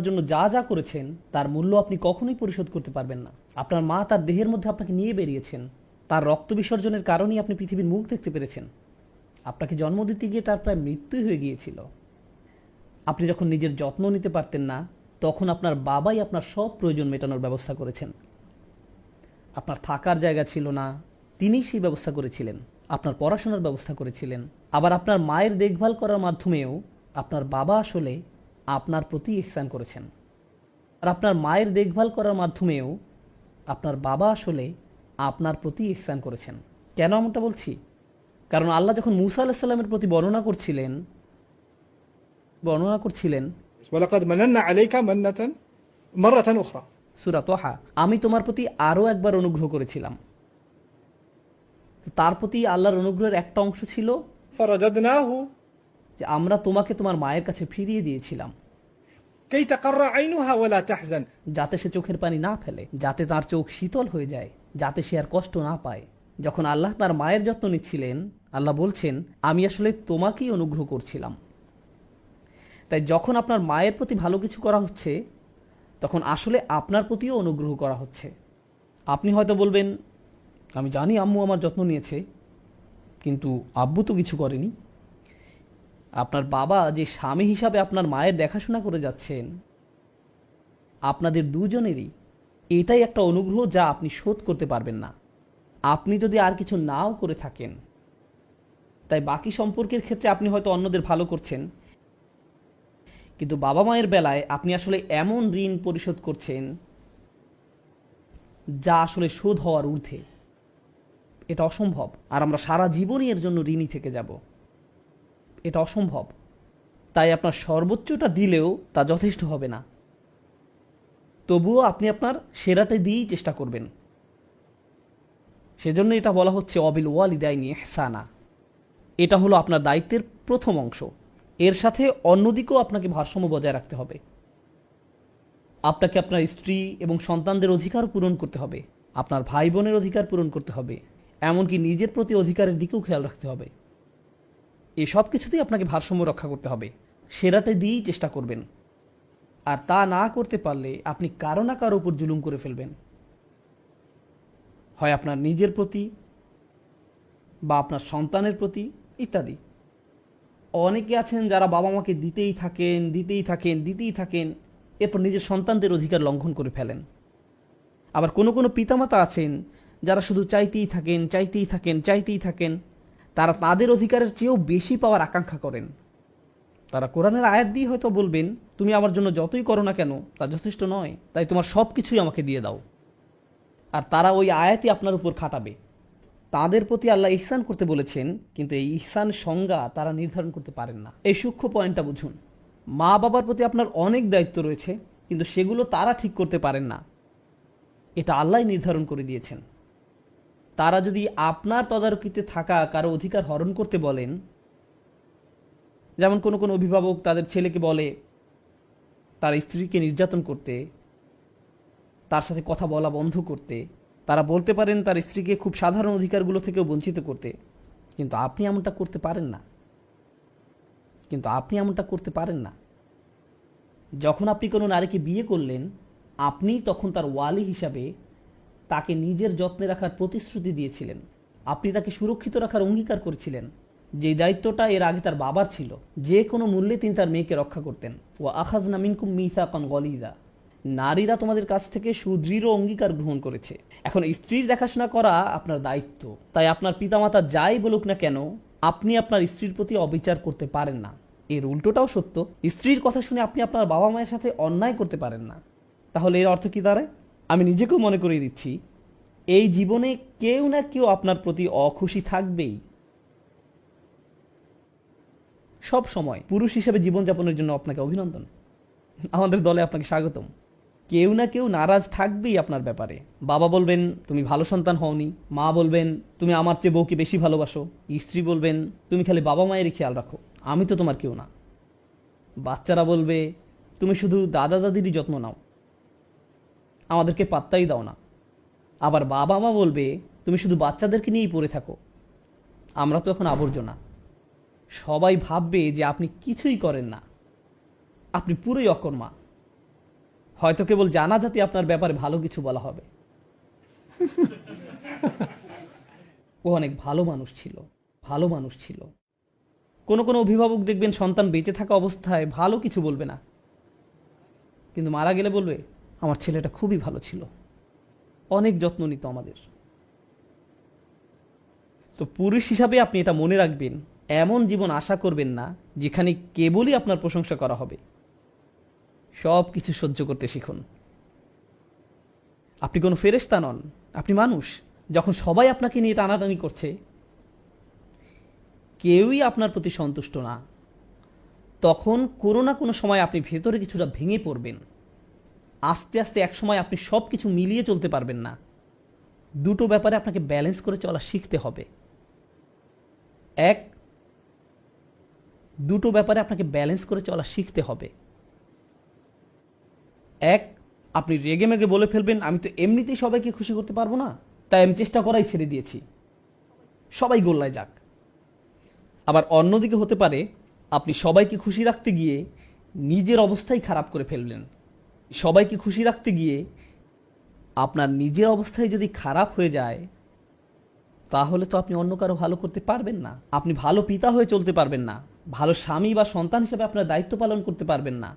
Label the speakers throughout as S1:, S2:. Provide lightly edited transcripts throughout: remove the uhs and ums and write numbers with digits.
S1: জন্য যা যা করেছেন তার মূল্য আপনি কখনোই পরিশোধ করতে পারবেন না। আপনার মা তার দেহের মধ্যে আপনাকে নিয়ে বেরিয়েছেন, তার রক্ত বিসর্জনের কারণেই আপনি পৃথিবীর মুখ দেখতে পেরেছেন। আপনাকে জন্ম দিতে গিয়ে তার প্রায় মৃত্যুই হয়ে গিয়েছিল। আপনি যখন নিজের যত্ন নিতে পারতেন না, তখন আপনার বাবাই আপনার সব প্রয়োজন মেটানোর ব্যবস্থা করেছেন। আপনার থাকার জায়গা ছিল না, তিনিই সেই ব্যবস্থা করেছিলেন। আপনার পড়াশোনার ব্যবস্থা করেছিলেন। আবার আপনার মায়ের দেখভাল করার মাধ্যমেও আপনার বাবা আসলে আপনার প্রতি ইহসান করেছেন। আর আপনার মায়ের দেখভাল করার মাধ্যমেও আপনার বাবা আসলে আপনার প্রতি ইহসান করেছেন। কেন এমনটা বলছি? কারণ আল্লাহ যখন মূসা আলাইহিস সালামের প্রতি বর্ণনা করছিলেন
S2: ওয়ালাকাদ মানান্না আলাইকা মান্নাতান মাররাতান উখরা,
S1: সূরা তাহা, আমি তোমার প্রতি আরও একবার অনুগ্রহ করেছিলাম। তো তার প্রতি আল্লাহর অনুগ্রহের একটা অংশ ছিল
S2: ফারাদাদনাহু
S1: যে আমরা তোমাকে তোমার মায়ের কাছে ফিরিয়ে দিয়েছিলাম,
S2: কাই তাকাররা আইনুহা ওয়ালা তাহজান,
S1: যাতে সে চোখের পানি না ফেলে, যাতে তার চোখ শীতল হয়ে যায়, যাতে সে আর কষ্ট না পায়। যখন আল্লাহ তার মায়ের যত্ন নিচ্ছিলেন, আল্লাহ বলছেন আমি আসলে তোমাকেই অনুগ্রহ করছিলাম। তাই যখন আপনার মায়ের প্রতি ভালো কিছু করা হচ্ছে, তখন আসলে আপনার প্রতিও অনুগ্রহ করা হচ্ছে। আপনি হয়তো বলবেন আমি জানি আম্মু আমার যত্ন নিয়েছে, কিন্তু আব্বু তো কিছু করেনি। আপনার বাবা যে স্বামী হিসাবে আপনার মায়ের দেখাশোনা করে যাচ্ছেন, আপনাদের দুজনেরই এটাই একটা অনুগ্রহ যা আপনি শোধ করতে পারবেন না, আপনি যদি আর কিছু নাও করে থাকেন। তাই বাকি সম্পর্কের ক্ষেত্রে আপনি হয়তো অন্যদের ভালো করছেন, কিন্তু বাবা মায়ের বেলায় আপনি আসলে এমন ঋণ পরিশোধ করছেন যা আসলে শোধ হওয়ার ঊর্ধ্বে। এটা অসম্ভব। আর আমরা সারা জীবনই এর জন্য ঋণী থেকে যাব। এটা অসম্ভব। তাই আপনার সর্বোচ্চটা দিলেও তা যথেষ্ট হবে না। তবুও আপনি আপনার সেরাটা দিয়েই চেষ্টা করবেন। সেজন্য এটা বলা হচ্ছে অবিল ওয়ালিদাইনি ইহসানা। এটা হলো আপনার দায়িত্বের প্রথম অংশ। এর সাথে অন্যদিকেও আপনাকে ভারসাম্য বজায় রাখতে হবে। আপনাকে আপনার স্ত্রী এবং সন্তানদের অধিকার পূরণ করতে হবে, আপনার ভাই বোনের অধিকার পূরণ করতে হবে, এমনকি নিজের প্রতি অধিকারের দিকেও খেয়াল রাখতে হবে। এই সব কিছুতেই আপনাকে ভারসাম্য রক্ষা করতে হবে। সেরাটা দিয়েই চেষ্টা করবেন। আর তা না করতে পারলে আপনি কারো না কারো উপর জুলুম করে ফেলবেন, হয় আপনার নিজের প্রতি বা আপনার সন্তানের প্রতি ইত্যাদি। অনেকে আছেন যারা বাবা মাকে দিতেই থাকেন, এরপর নিজের সন্তানদের অধিকার লঙ্ঘন করে ফেলেন। আবার কোনো কোনো পিতামাতা আছেন যারা শুধু চাইতেই থাকেন, তারা তাদের অধিকারের চেয়েও বেশি পাওয়ার আকাঙ্ক্ষা করেন। তারা কোরআনের আয়াত দিয়ে হয়তো বলবেন তুমি আমার জন্য যতই করো না কেন তা যথেষ্ট নয়, তাই তোমার সব কিছুই আমাকে দিয়ে দাও। আর তারা ওই আয়াতই আপনার উপর খাটাবে। তাদের প্রতি আল্লাহ ইহসান করতে বলেছেন, কিন্তু এই ইহসান সংজ্ঞা তারা নির্ধারণ করতে পারেন না। এই সূক্ষ্ম পয়েন্টটা বুঝুন। মা বাবার প্রতি আপনার অনেক দায়িত্ব রয়েছে, কিন্তু সেগুলো তারা ঠিক করতে পারেন না। এটা আল্লাহ নির্ধারণ করে দিয়েছেন। তারা যদি আপনার তদারকিতে থাকা কারো অধিকার হরণ করতে বলেন, যেমন কোনো কোনো অভিভাবক তাদের ছেলেকে বলে তার স্ত্রীকে নির্যাতন করতে, তার সাথে কথা বলা বন্ধ করতে, তারা বলতে পারেন তার স্ত্রীকে খুব সাধারণ অধিকারগুলো থেকেও বঞ্চিত করতে, কিন্তু আপনি এমনটা করতে পারেন না। যখন আপনি কোনো নারীকে বিয়ে করলেন, আপনি তখন তার ওয়ালি হিসাবে তাকে নিজের যত্নে রাখার প্রতিশ্রুতি দিয়েছিলেন। আপনি তাকে সুরক্ষিত রাখার অঙ্গীকার করেছিলেন, যেই দায়িত্বটা এর আগে তার বাবার ছিল। যে কোনো মূল্যে তিনি তার মেয়েকে রক্ষা করতেন। ওয়া আখাযনা মিনকুম মিসাকান গলিযা। নারীরা তোমাদের কাছ থেকে সুদৃঢ় অঙ্গীকার গ্রহণ করেছে। এখন স্ত্রীর দেখাশোনা করা আপনার দায়িত্ব। তাই আপনার পিতামাতা যাই বলুক না কেন, আপনি আপনার স্ত্রীর প্রতি অবিচার করতে পারেন না। এর উল্টোটাও সত্য, স্ত্রীর কথা শুনে আপনি আপনার বাবা মায়ের সাথে অন্যায় করতে পারেন না। তাহলে এর অর্থ কি দাঁড়ায়? আমি নিজেকেও মনে করিয়ে দিচ্ছি, এই জীবনে কেউ না কেউ আপনার প্রতি অখুশি থাকবেই। সব সময় পুরুষ হিসেবে জীবনযাপনের জন্য আপনাকে অভিনন্দন, আমাদের দলে আপনাকে স্বাগতম। কেউ না কেউ নারাজ থাকবেই আপনার ব্যাপারে। বাবা বলবেন তুমি ভালো সন্তান হওনি, মা বলবেন তুমি আমার চেয়ে বউকে বেশি ভালোবাসো, স্ত্রী বলবেন তুমি খালি বাবা মায়েরই খেয়াল রাখো, আমি তো তোমার কেউ না। বাচ্চারা বলবে তুমি শুধু দাদা দাদিরই যত্ন নাও, আমাদেরকে পাত্তাই দাও না। আবার বাবা মা বলবে তুমি শুধু বাচ্চাদেরকে নিয়েই পড়ে থাকো, আমরা তো এখন আবর্জনা। সবাই ভাববে যে আপনি কিছুই করেন না, আপনি পুরোই অকর্মা। হয়তো কেবল জানাজাতি আপনার ব্যাপারে ভালো কিছু বলা হবে। ও অনেক ভালো মানুষ ছিল, ভালো মানুষ ছিল। কোনো কোনো অভিভাবক দেখবেন সন্তান বেঁচে থাকা অবস্থায় ভালো কিছু বলবে না, কিন্তু মারা গেলে বলবে আমার ছেলেটা খুবই ভালো ছিল, অনেক যত্ন নিত আমাদের। তো পুরুষ হিসাবে আপনি এটা মনে রাখবেন, এমন জীবন আশা করবেন না যেখানে কেবলই আপনার প্রশংসা করা হবে। সব কিছু সহ্য করতে শিখুন। আপনি কোনো ফেরেশতা নন, আপনি মানুষ। যখন সবাই আপনাকে নিয়ে টানাটানি করছে, কেউই আপনার প্রতি সন্তুষ্ট না, তখন কোনো না কোনো সময় আপনি ভেতরে কিছুটা ভেঙে পড়বেন। আস্তে আস্তে এক সময় আপনি সব কিছু মিলিয়ে চলতে পারবেন না। দুটো ব্যাপারে আপনাকে ব্যালেন্স করে চলা শিখতে হবে। দুটো ব্যাপারে আপনাকে ব্যালেন্স করে চলা শিখতে হবে। আপনি রেগে মেগে বলে ফেলবেন আমি তো এমনিতেই সবাইকে খুশি করতে পারবো না, তাই আমি চেষ্টা করাই ছেড়ে দিয়েছি, সবাই গোল্লায় যাক। আবার অন্যদিকে হতে পারে আপনি সবাইকে খুশি রাখতে গিয়ে নিজের অবস্থাই খারাপ করে ফেললেন। সবাইকে খুশি রাখতে গিয়ে আপনার নিজের অবস্থায় যদি খারাপ হয়ে যায়, তাহলে তো আপনি অন্য কারো ভালো করতে পারবেন না। আপনি ভালো পিতা হয়ে চলতে পারবেন না, ভালো স্বামী বা সন্তান হিসেবে আপনার দায়িত্ব পালন করতে পারবেন না।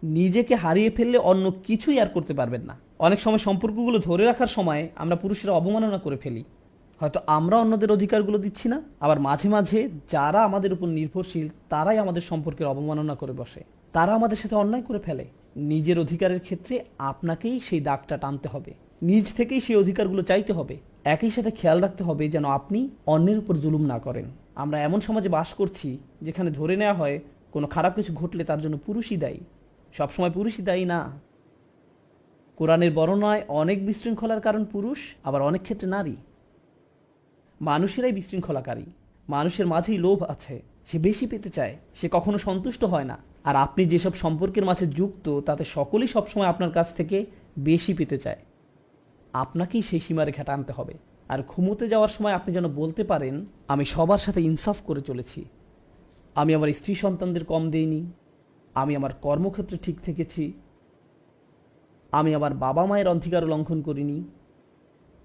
S1: নিজেকে হারিয়ে ফেললে অন্য কিছুই আর করতে পারবেন না। অনেক সময় সম্পর্কগুলো ধরে রাখার সময় আমরা পুরুষরা অবমাননা করে ফেলি। হয়তো আমরা অন্যদের অধিকারগুলো দিচ্ছি না, আবার মাঝে মাঝে যারা আমাদের উপর নির্ভরশীল তারাই আমাদের সম্পর্কের অবমাননা করে বসে, তারা আমাদের সাথে অন্যায় করে ফেলে। নিজের অধিকারের ক্ষেত্রে আপনাকেই সেই দাগটা টানতে হবে, নিজ থেকেই সেই অধিকারগুলো চাইতে হবে। একই সাথে খেয়াল রাখতে হবে যেন আপনি অন্যের উপর জুলুম না করেন। আমরা এমন সমাজে বাস করছি যেখানে ধরে নেওয়া হয় কোনো খারাপ কিছু ঘটলে তার জন্য পুরুষই দায়ী। সবসময় পুরুষই দায়ী না। কোরআনের বর্ণনায় অনেক বিশৃঙ্খলার কারণ পুরুষ, আবার অনেক ক্ষেত্রে নারী। মানুষেরাই বিশৃঙ্খলাকারী। মানুষের মাঝেই লোভ আছে, সে বেশি পেতে চায়, সে কখনো সন্তুষ্ট হয় না। আর আপনি যেসব সম্পর্কের মাঝে যুক্ত তাতে সকলেই সবসময় আপনার কাছ থেকে বেশি পেতে চায়। আপনাকেই সেই সীমারেখা টানতে হবে। আর ঘুমোতে যাওয়ার সময় আপনি যেন বলতে পারেন আমি সবার সাথে ইনসাফ করে চলেছি, আমি আমার স্ত্রী সন্তানদের কম দেইনি, আমি আমার কর্মক্ষেত্রে ঠিক থেকেছি, আমি আমার বাবা মায়ের অধিকার লঙ্ঘন করিনি।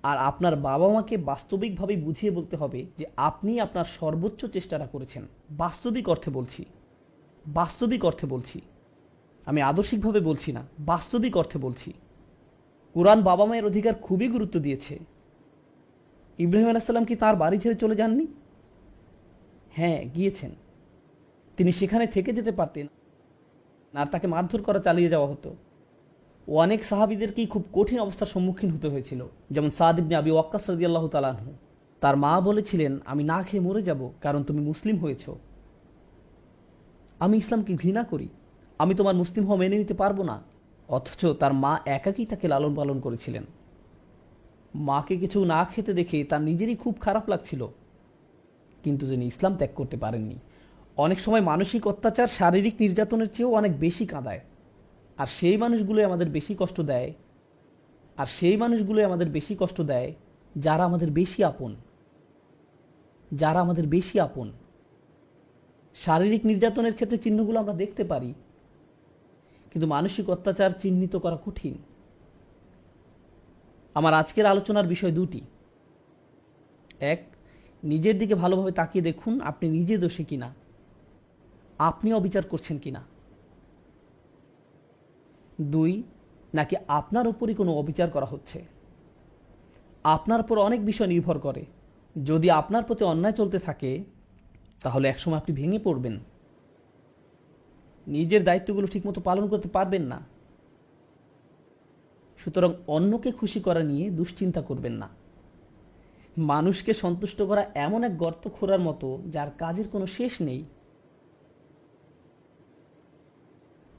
S1: আর আপনার বাবা মাকে বাস্তবিকভাবে বুঝিয়ে বলতে হবে যে আপনি আপনার সর্বোচ্চ চেষ্টাটা করেছেন। বাস্তবিক অর্থে বলছি, বাস্তবিক অর্থে বলছি, আমি আদর্শিকভাবে বলছি না, বাস্তবিক অর্থে বলছি। কোরআন বাবা মায়ের অধিকার খুবই গুরুত্ব দিয়েছে। ইব্রাহিম আলাইহিস সালাম কি তাঁর বাড়ি ছেড়ে চলে যাননি? হ্যাঁ, গিয়েছেন। তিনি সেখানে থেকে যেতে পারতেন, আর তাকে মারধর করা চালিয়ে যাওয়া হতো। অনেক সাহাবীদেরকেই খুব কঠিন অবস্থার সম্মুখীন হতে হয়েছিল, যেমন সাদ ইবনে আবি ওয়াক্কাস রাদিয়াল্লাহু তাআলা আনহু। তার মা বলেছিলেন আমি না খেয়ে মরে যাব কারণ তুমি মুসলিম হয়েছ। আমি ইসলামকে ঘৃণা করি, আমি তোমার মুসলিম হওয়া মেনে নিতে পারবো না। অথচ তার মা একাকী তাকে লালন পালন করেছিলেন। মাকে কিছু না খেতে দেখে তার নিজেরই খুব খারাপ লাগছিল, কিন্তু তিনি ইসলাম ত্যাগ করতে পারেননি। অনেক সময় মানসিক অত্যাচার শারীরিক নির্যাতনের চেয়েও অনেক বেশি কাঁদায়। আর সেই মানুষগুলোই আমাদের বেশি কষ্ট দেয়, যারা আমাদের বেশি আপন, শারীরিক নির্যাতনের ক্ষেত্রে চিহ্নগুলো আমরা দেখতে পারি, কিন্তু মানসিক অত্যাচার চিহ্নিত করা কঠিন। আমার আজকের আলোচনার বিষয় দুটি। নিজের দিকে ভালোভাবে তাকিয়ে দেখুন আপনি নিজে দোষী কিনা, আপনি অবিচার করছেন কিনা। 2, নাকি আপনার উপরই কোনো অবিচার করা হচ্ছে। আপনার উপর অনেক বিষয় নির্ভর করে। যদি আপনার প্রতি অন্যায় চলতে থাকে তাহলে একসময় আপনি ভেঙে পড়বেন, নিজের দায়িত্বগুলো ঠিকমতো পালন করতে পারবেন না। সুতরাং অন্যকে খুশি করা নিয়ে দুশ্চিন্তা করবেন না। মানুষকে সন্তুষ্ট করা এমন এক গর্ত খোঁড়ার মতো যার কাজের কোনো শেষ নেই।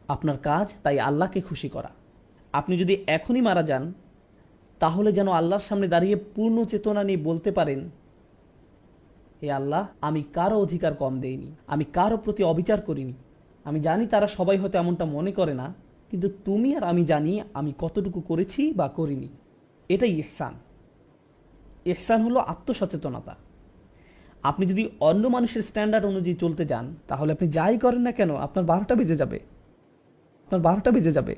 S1: আপনার কাজ তাই আল্লাহকে খুশি করা। আপনি যদি এখনই মারা যান তাহলে যেন আল্লাহর সামনে দাঁড়িয়ে পূর্ণ চেতনা নিয়ে বলতে পারেন হে আল্লাহ, আমি কারো অধিকার কম দেইনি, আমি কারো প্রতি অবিচার করিনি। আমি জানি তারা সবাই হয়তো এমনটা মনে করে না, কিন্তু তুমি আর আমি জানি আমি কতটুকু করেছি বা করিনি। এটাই ইহসান। ইহসান হলো আত্মসচেতনতা। আপনি যদি অন্য মানুষের স্ট্যান্ডার্ড অনুযায়ী চলতে যান তাহলে আপনি যাই করেন না কেন আপনার 12টা বেজে যাবে।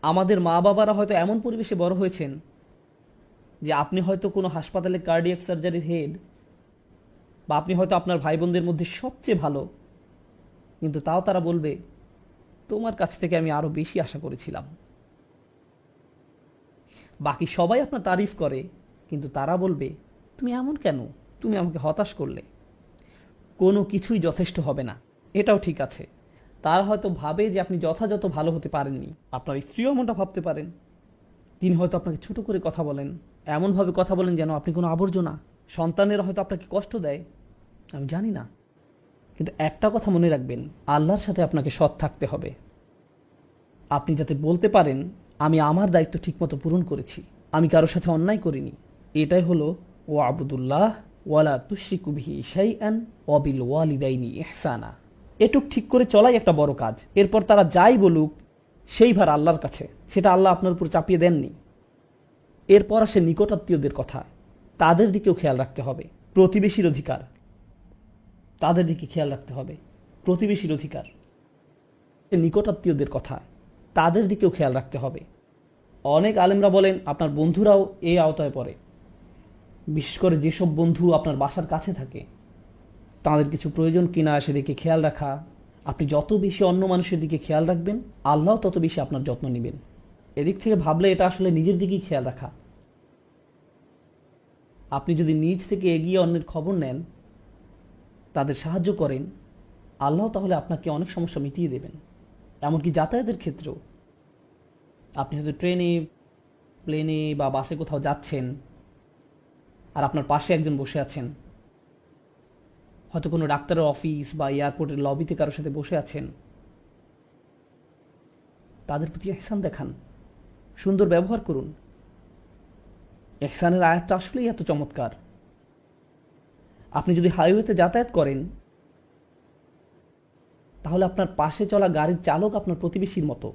S1: আমাদের মা বাবারা হয়তো এমন পরিবেশে বড় হয়েছেন যে আপনি হয়তো কোনো হাসপাতালে কার্ডিয়াক সার্জারির হেড, বা আপনি হয়তো আপনার ভাই বোনদের মধ্যে সবচেয়ে ভালো, কিন্তু তাও তারা বলবে তোমার কাছ থেকে আমি আরো বেশি আশা করেছিলাম। বাকি সবাই আপনার তারিফ করে, কিন্তু তারা বলবে তুমি এমন কেন, তুমি আমাকে হতাশ করলে, কোনো কিছুই যথেষ্ট হবে না। এটাও ঠিক আছে, তারা হয়তো ভাবে যে আপনি যথাযথ ভালো হতে পারেননি। আপনার স্ত্রীও এমনটা ভাবতে পারেন। তিনি হয়তো আপনাকে ছোট করে কথা বলেন, এমনভাবে কথা বলেন যেন আপনি কোনো আবর্জনা। সন্তানেরা হয়তো আপনাকে কষ্ট দেয়, আমি জানি না, কিন্তু একটা কথা মনে রাখবেন, আল্লাহর সাথে আপনাকে সৎ থাকতে হবে। আপনি যাতে বলতে পারেন আমি আমার দায়িত্ব ঠিকমতো পূরণ করেছি, আমি কারোর সাথে অন্যায় করিনি। এটাই হলো ও আবুদুল্লাহ ওয়ালা তুশরিকু বিহি শাইআন ওয়া বিল ওয়ালিদাইনি ইহসানা। এটুক ঠিক করে চলাই একটা বড় কাজ। এরপর তারা যাই বলুক সেই ভার আল্লাহর কাছে, সেটা আল্লাহ আপনার উপর চাপিয়ে দেননি। এরপর আসে নিকটাত্মীয়দের কথা, তাদের দিকেও খেয়াল রাখতে হবে। প্রতিবেশীর অধিকার, তাদের দিকে খেয়াল রাখতে হবে। প্রতিবেশীর অধিকার, নিকটাত্মীয়দের কথা, তাদের দিকেও খেয়াল রাখতে হবে। অনেক আলেমরা বলেন আপনার বন্ধুরাও এই আওতায় পড়ে, বিশেষ করে যেসব বন্ধু আপনার বাসার কাছে থাকে, তাদের কিছু প্রয়োজন কিনা সেদিকে খেয়াল রাখা। আপনি যত বেশি অন্য মানুষের দিকে খেয়াল রাখবেন, আল্লাহ তত বেশি আপনার যত্ন নেবেন। এদিক থেকে ভাবলে এটা আসলে নিজের দিকেই খেয়াল রাখা। আপনি যদি নিজ থেকে এগিয়ে অন্যের খবর নেন, তাদের সাহায্য করেন, আল্লাহ তাহলে আপনাকে অনেক সমস্যা মিটিয়ে দেবেন। এমনকি যাতায়াতের ক্ষেত্রেও, আপনি হয়তো ট্রেনে, প্লেনে বা বাসে কোথাও যাচ্ছেন, আর আপনার পাশে একজন বসে আছেন, হয়তো কোনো ডাক্তারের অফিস বা এয়ারপোর্টের লবিতে কারোর সাথে বসে আছেন, তাদের প্রতি ইহসান দেখান, সুন্দর ব্যবহার করুন। ইহসানের আয়াতটা আসলেই এত চমৎকার। আপনি যদি হাইওয়েতে যাতায়াত করেন, তাহলে আপনার পাশে চলা গাড়ির চালক আপনার প্রতিবেশীর মতো,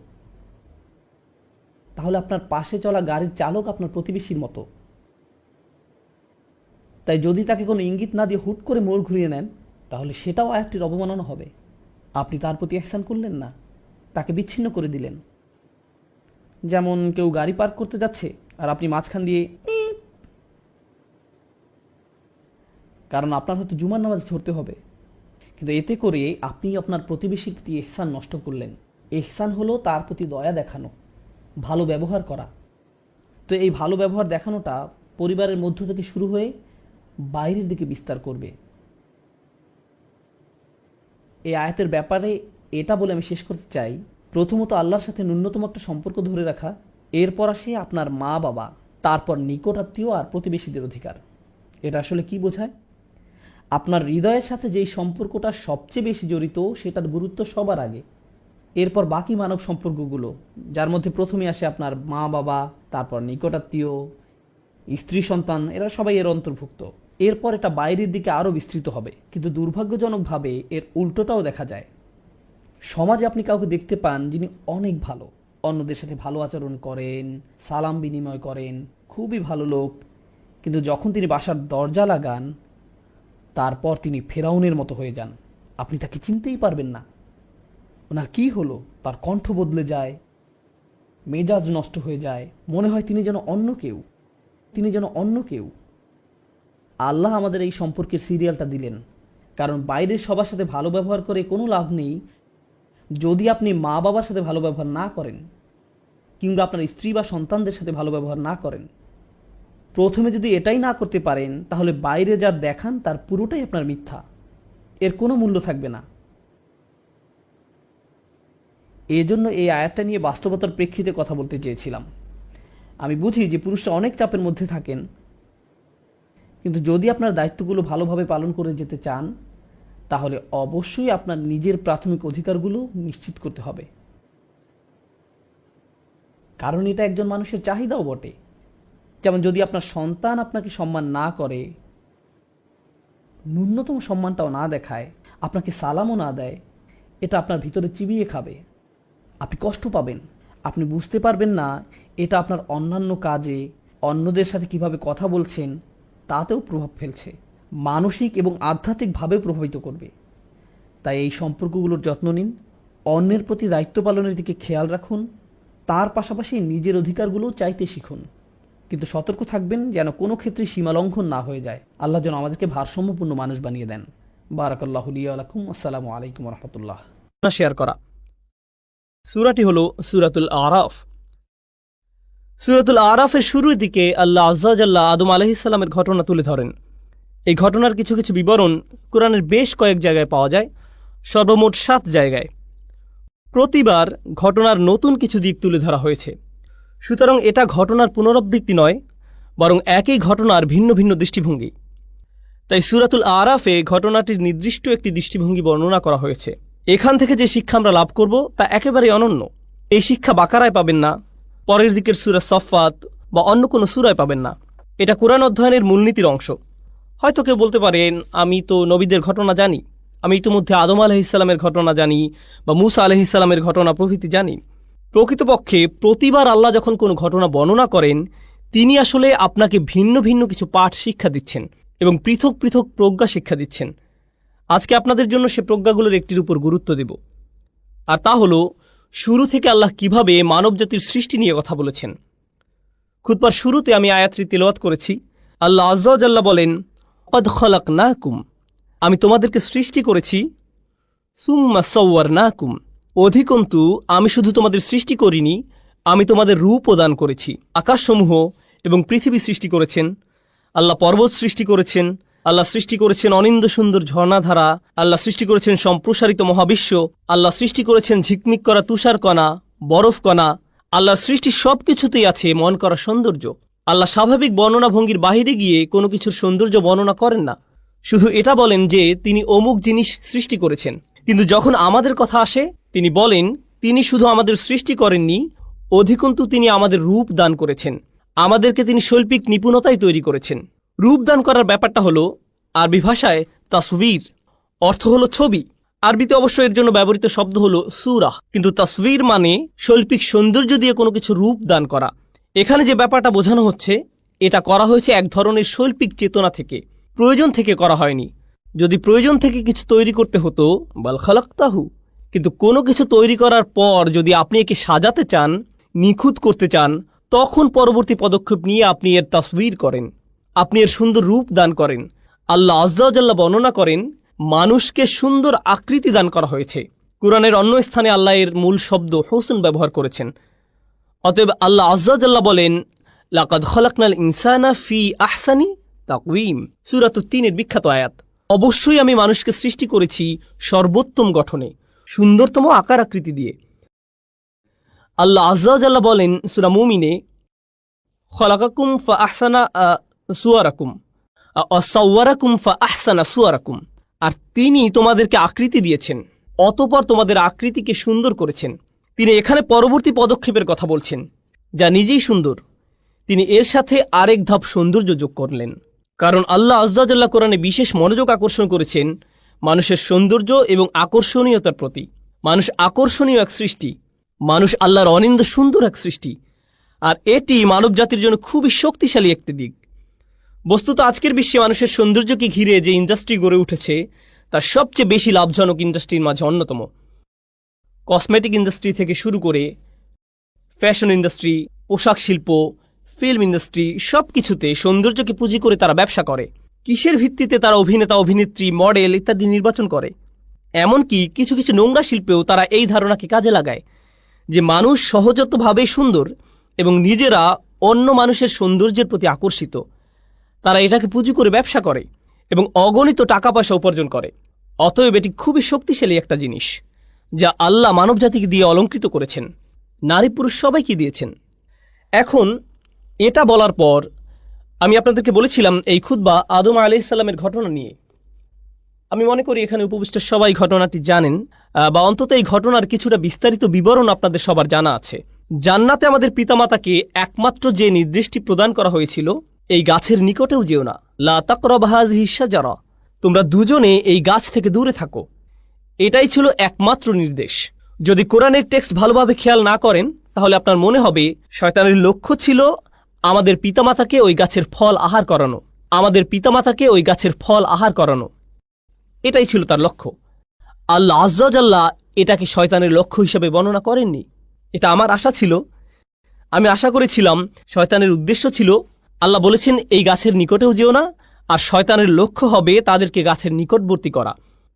S1: তাহলে আপনার পাশে চলা গাড়ির চালক আপনার প্রতিবেশীর মতো। তাই যদি তাকে কোনো ইঙ্গিত না দিয়ে হুট করে মোড় ঘুরিয়ে নেন, তাহলে সেটাও আয়াতটির অবমাননা হবে। আপনি তার প্রতি ইহসান করলেন না, তাকে বিচ্ছিন্ন করে দিলেন। যেমন কেউ গাড়ি পার্ক করতে যাচ্ছে আর আপনি মাঝখান দিয়ে, কারণ আপনার হয়তো জুমার নামাজ ধরতে হবে, কিন্তু এতে করে আপনি আপনার প্রতিবেশীর প্রতি ইহসান নষ্ট করলেন। ইহসান হলো তার প্রতি দয়া দেখানো, ভালো ব্যবহার করা। তো এই ভালো ব্যবহার দেখানোটা পরিবারের মধ্য থেকে শুরু হয়ে বাইরের দিকে বিস্তার করবে। এই আয়াতের ব্যাপারে এটা বলে আমি শেষ করতে চাই, প্রথমত আল্লাহর সাথে ন্যূনতম একটা সম্পর্ক ধরে রাখা, এরপর আসে আপনার মা বাবা, তারপর নিকটাত্মীয় আর প্রতিবেশীদের অধিকার। এটা আসলে কি বোঝায়? আপনার হৃদয়ের সাথে যেই সম্পর্কটা সবচেয়ে বেশি জড়িত, সেটার গুরুত্ব সবার আগে, এরপর বাকি মানব সম্পর্কগুলো, যার মধ্যে প্রথমে আসে আপনার মা বাবা, তারপর নিকটাত্মীয়, স্ত্রী সন্তান, এরা সবাই এর অন্তর্ভুক্ত। এরপর এটা বাইরের দিকে আরও বিস্তৃত হবে। কিন্তু দুর্ভাগ্যজনকভাবে এর উল্টোটাও দেখা যায়। সমাজে আপনি কাউকে দেখতে পান যিনি অনেক ভালো, অন্যদের সাথে ভালো আচরণ করেন, সালাম বিনিময় করেন, খুবই ভালো লোক, কিন্তু যখন তিনি বাসার দরজা লাগান, তারপর তিনি ফেরাউনের মতো হয়ে যান। আপনি তাকে চিনতেই পারবেন না। ওনার কি হলো? তার কণ্ঠ বদলে যায়, মেজাজ নষ্ট হয়ে যায়, মনে হয় তিনি যেন অন্য কেউ। আল্লাহ আমাদের এই সম্পর্কের সিরিয়ালটা দিলেন, কারণ বাইরের সবার সাথে ভালো ব্যবহার করে কোনো লাভ নেই যদি আপনি মা বাবার সাথে ভালো ব্যবহার না করেন, কিংবা আপনার স্ত্রী বা সন্তানদের সাথে ভালো ব্যবহার না করেন। প্রথমে যদি এটাই না করতে পারেন, তাহলে বাইরে যা দেখান তার পুরোটাই আপনার মিথ্যা, এর কোনো মূল্য থাকবে না। এজন্য এই আয়াতটা নিয়ে বাস্তবতার প্রেক্ষিতে কথা বলতে চেয়েছিলাম। আমি বুঝি যে পুরুষরা অনেক চাপের মধ্যে থাকেন, কিন্তু যদি আপনার দায়িত্বগুলো ভালোভাবে পালন করে যেতে চান, তাহলে অবশ্যই আপনার নিজের প্রাথমিক অধিকারগুলো নিশ্চিত করতে হবে, কারণ এটা একজন মানুষের চাহিদাও বটে। যেমন যদি আপনার সন্তান আপনাকে সম্মান না করে, ন্যূনতম সম্মানটাও না দেখায়, আপনাকে সালামও না দেয়, এটা আপনার ভিতরে চিবিয়ে খাবে। আপনি কষ্ট পাবেন, আপনি বুঝতে পারবেন না এটা আপনার অন্যান্য কাজে, অন্যদের সাথে কিভাবে কথা বলছেন তাতেও প্রভাব ফেলছে, মানসিক এবং আধ্যাত্মিকভাবেও প্রভাবিত করবে। তাই এই সম্পর্কগুলোর যত্ন নিন, অন্যের প্রতি দায়িত্ব পালনের দিকে খেয়াল রাখুন, তার পাশাপাশি নিজের অধিকারগুলোও চাইতে শিখুন, কিন্তু সতর্ক থাকবেন যেন কোনো ক্ষেত্রে সীমালঙ্ঘন না হয়ে যায়। আল্লাহ যেন আমাদেরকে ভারসাম্যপূর্ণ মানুষ বানিয়ে দেন। বারাকাল্লাহু লি ওয়া লাকুম। আসসালামু আলাইকুম ওয়া রাহমাতুল্লাহ।
S3: শেয়ার করা সূরাটি হলো সূরাতুল আরাফ। সূরাতুল আরাফের শুরুর দিকে আল্লাহ আযজা ওয়া জাল্লা আদম আলাইহিস সালামের ঘটনা তুলে ধরেন। এই ঘটনার কিছু কিছু বিবরণ কোরআনের বেশ কয়েক জায়গায় পাওয়া যায়, সর্বমোট 7 জায়গায়। প্রতিবার ঘটনার নতুন কিছু দিক তুলে ধরা হয়েছে। সুতরাং এটা ঘটনার পুনরাবৃত্তি নয়, বরং একই ঘটনার ভিন্ন ভিন্ন দৃষ্টিভঙ্গি। তাই সূরাতুল আরাফে ঘটনাটির নির্দিষ্ট একটি দৃষ্টিভঙ্গি বর্ণনা করা হয়েছে। এখান থেকে যে শিক্ষা আমরা লাভ করব তা একেবারেই অনন্য। এই শিক্ষা বাকারায় পাবেন না, পরের দিকের সূরা সফফাত বা অন্য কোনো সূরায় পাবেন না। এটা কোরআন অধ্যয়নের মূলনীতির অংশ। হয়তো কেউ বলতে পারেন, আমি তো নবীদের ঘটনা জানি, আমি ইতিমধ্যে আদম আলাইহিসসালামের ঘটনা জানি বা মূসা আলাইহিসসালামের ঘটনা প্রভৃতি জানি। প্রকৃতপক্ষে প্রতিবার আল্লাহ যখন কোনো ঘটনা বর্ণনা করেন, তিনি আসলে আপনাকে ভিন্ন ভিন্ন কিছু পাঠ শিক্ষা দিচ্ছেন এবং পৃথক পৃথক প্রজ্ঞা শিক্ষা দিচ্ছেন। আজকে আপনাদের জন্য সে প্রজ্ঞাগুলোর একটির উপর গুরুত্ব দেব, আর তা হল শুরু থেকে আল্লাহ কিভাবে মানবজাতির সৃষ্টি নিয়ে কথা বলেছেন। খুতবার শুরুতে আমি আয়াতটি তেলাওয়াত করেছি। আল্লাহ আযজা ওয়া জাল্লা বলেন, ক্বাদ খালাকনাকুম, আমি তোমাদেরকে সৃষ্টি করেছি, সুম্মা সাওয়ারনাকুম, অধিকন্তু আমি শুধু তোমাদের সৃষ্টি করিনি, আমি তোমাদের রূপও দান করেছি। আকাশসমূহ এবং পৃথিবী সৃষ্টি করেছেন, আল্লাহ পর্বত সৃষ্টি করেছেন, আল্লাহ সৃষ্টি করেছেন অনিন্দ সুন্দর ঝর্ণাধারা, আল্লাহ সৃষ্টি করেছেন সম্প্রসারিত মহাবিশ্ব, আল্লাহ সৃষ্টি করেছেন ঝিকমিক করা তুষার কণা, বরফ কণা। আল্লাহর সৃষ্টি সবকিছুতেই আছে মন করা সৌন্দর্য। আল্লাহ স্বাভাবিক বর্ণনা ভঙ্গির বাহিরে গিয়ে কোনো কিছুর সৌন্দর্য বর্ণনা করেন না, শুধু এটা বলেন যে তিনি অমুক জিনিস সৃষ্টি করেছেন। কিন্তু যখন আমাদের কথা আসে, তিনি বলেন তিনি শুধু আমাদের সৃষ্টি করেননি, অধিকন্তু তিনি আমাদের রূপ দান করেছেন। আমাদেরকে তিনি শৈল্পিক নিপুণতায় তৈরি করেছেন। রূপ দান করার ব্যাপারটা হলো আরবি ভাষায় তাসভির, অর্থ হলো ছবি। আরবিতে অবশ্য এর জন্য ব্যবহৃত শব্দ হলো সূরা, কিন্তু তাসভির মানে শৈল্পিক সৌন্দর্য দিয়ে কোনো কিছু রূপ দান করা। এখানে যে ব্যাপারটা বোঝানো হচ্ছে, এটা করা হয়েছে এক ধরনের শৈল্পিক চেতনা থেকে, প্রয়োজন থেকে করা হয়নি। যদি প্রয়োজন থেকে কিছু তৈরি করতে হতো, বাল খালাকতাহু, কিন্তু কোনো কিছু তৈরি করার পর যদি আপনি একে সাজাতে চান, নিখুঁত করতে চান, তখন পরবর্তী পদক্ষেপ নিয়ে আপনি এর তাসভির করেন, আপনি এর সুন্দর রূপ দান করেন। আল্লাহ আযজা ওয়া জাল্লা বর্ণনা করেন মানুষকে সুন্দর আকৃতি দান করা হয়েছে। কুরআনের অন্য স্থানে আল্লাহ এর মূল শব্দ হুসন ব্যবহার করেছেন। অতএব আল্লাহ আযজা ওয়া জাল্লা বলেন, লাকাদ খালাকনাল ইনসানা ফি আহসানি তাকওয়িম, সূরা ৩ এর বিখ্যাত আয়াত। অবশ্যই আমি মানুষকে সৃষ্টি করেছি সর্বোত্তম গঠনে, সুন্দরতম আকার আকৃতি দিয়ে। আল্লাহ আযজা ওয়া জাল্লা বলেন সূরা মুমিনে, খালাকাকুম ফা আহসানা সুওয়ারাকুম সাওয়ারাকুম ফা আহসানা সুওয়ারাকুম, আর তিনি তোমাদেরকে আকৃতি দিয়েছেন, অতঃপর তোমাদের আকৃতিকে সুন্দর করেছেন। তিনি এখানে পরবর্তী পদক্ষেপের কথা বলছেন, যা নিজেই সুন্দর। তিনি এর সাথে আরেক ধাপ সৌন্দর্য যোগ করলেন, কারণ আল্লাহ আযজা ওয়া জাল্লা কোরআনে বিশেষ মনোযোগ আকর্ষণ করেছেন মানুষের সৌন্দর্য এবং আকর্ষণীয়তার প্রতি। মানুষ আকর্ষণীয় এক সৃষ্টি, মানুষ আল্লাহর অনিন্দ সুন্দর এক সৃষ্টি, আর এটি মানব জাতির জন্য খুবই শক্তিশালী একটি দিক। বস্তুত আজকের বিশ্বে মানুষের সৌন্দর্যকে ঘিরে যে ইন্ডাস্ট্রি গড়ে উঠেছে, তার সবচেয়ে বেশি লাভজনক ইন্ডাস্ট্রির মাঝে অন্যতম। কসমেটিক ইন্ডাস্ট্রি থেকে শুরু করে ফ্যাশন ইন্ডাস্ট্রি, পোশাক শিল্প, ফিল্ম ইন্ডাস্ট্রি, সব কিছুতে সৌন্দর্যকে পুঁজি করে তারা ব্যবসা করে। কিসের ভিত্তিতে তারা অভিনেতা, অভিনেত্রী, মডেল ইত্যাদি নির্বাচন করে। এমনকি কিছু কিছু নোংরা শিল্পেও তারা এই ধারণাকে কাজে লাগায় যে মানুষ সহজাতভাবে সুন্দর এবং নিজেরা অন্য মানুষের সৌন্দর্যের প্রতি আকর্ষিত। তারা এটাকে পুঁজি করে ব্যবসা করে এবং অগণিত টাকা পয়সা উপার্জন করে। অতএব এটি খুবই শক্তিশালী একটা জিনিস, যা আল্লাহ মানবজাতিকে দিয়ে অলঙ্কৃত করেছেন, নারী পুরুষ সবাইকে দিয়েছেন। এখন এটা বলার পর আমি আপনাদেরকে বলেছিলাম এই খুতবা আদম আলাইহিস সালামের ঘটনা নিয়ে। আমি মনে করি এখানে উপবিষ্ট সবাই ঘটনাটি জানেন, বা অন্তত এই ঘটনার কিছুটা বিস্তারিত বিবরণ আপনাদের সবার জানা আছে। জান্নাতে আমাদের পিতামাতাকে একমাত্র যে নির্দেশটি প্রদান করা হয়েছিল, এই গাছের নিকটেও যেও না, লা তাকরাবু হাযিহিশ শাজারা, তোমরা দুজনে এই গাছ থেকে দূরে থাকো। এটাই ছিল একমাত্র নির্দেশ। যদি কোরআনের টেক্সট ভালোভাবে খেয়াল না করেন, তাহলে আপনার মনে হবে শয়তানের লক্ষ্য ছিল আমাদের পিতামাতাকে ওই গাছের ফল আহার করানো, আমাদের পিতামাতাকে ওই গাছের ফল আহার করানো। এটাই ছিল তার লক্ষ্য। আল্লাহ আযজা ওয়া জাল্লা এটাকে শয়তানের লক্ষ্য হিসেবে বর্ণনা করেননি। এটা আমার আশা ছিল আমি আশা করেছিলাম শয়তানের উদ্দেশ্য ছিল, আল্লাহ বলেছেন এই গাছের নিকটেও যেও না, আর শয়তানের লক্ষ্য হবে তাদেরকে গাছের নিকটবর্তী করা।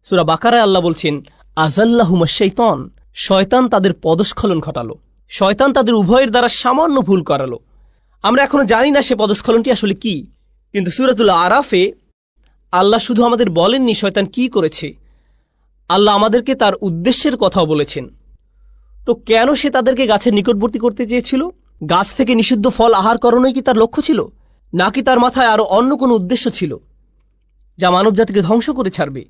S3: সূরা বাকারায় আল্লাহ বলছেন, আযাল্লাহুমা শাইতান, শয়তান তাদের পদস্খলন ঘটালো, শয়তান তাদের উভয়ের দ্বারা সামান্য ভুল করালো। আমরা এখনো জানি না সে পদস্খলনটি আসলে কি, কিন্তু সূরাতুল আরাফে আল্লাহ শুধু আমাদের বলেননি শয়তান কি করেছে, আল্লাহ আমাদেরকে তার উদ্দেশ্যের কথাও বলেছেন। তো কেন সে তাদেরকে গাছের নিকটবর্তী করতে চেয়েছিল? গাছ থেকে নিষিদ্ধ ফল আহার করানোই কি তার লক্ষ্য ছিল, নাকি তার মাথায় আরো অন্য কোনো উদ্দেশ্য ছিল যা মানবজাতিকে ধ্বংস করে ছাড়বে?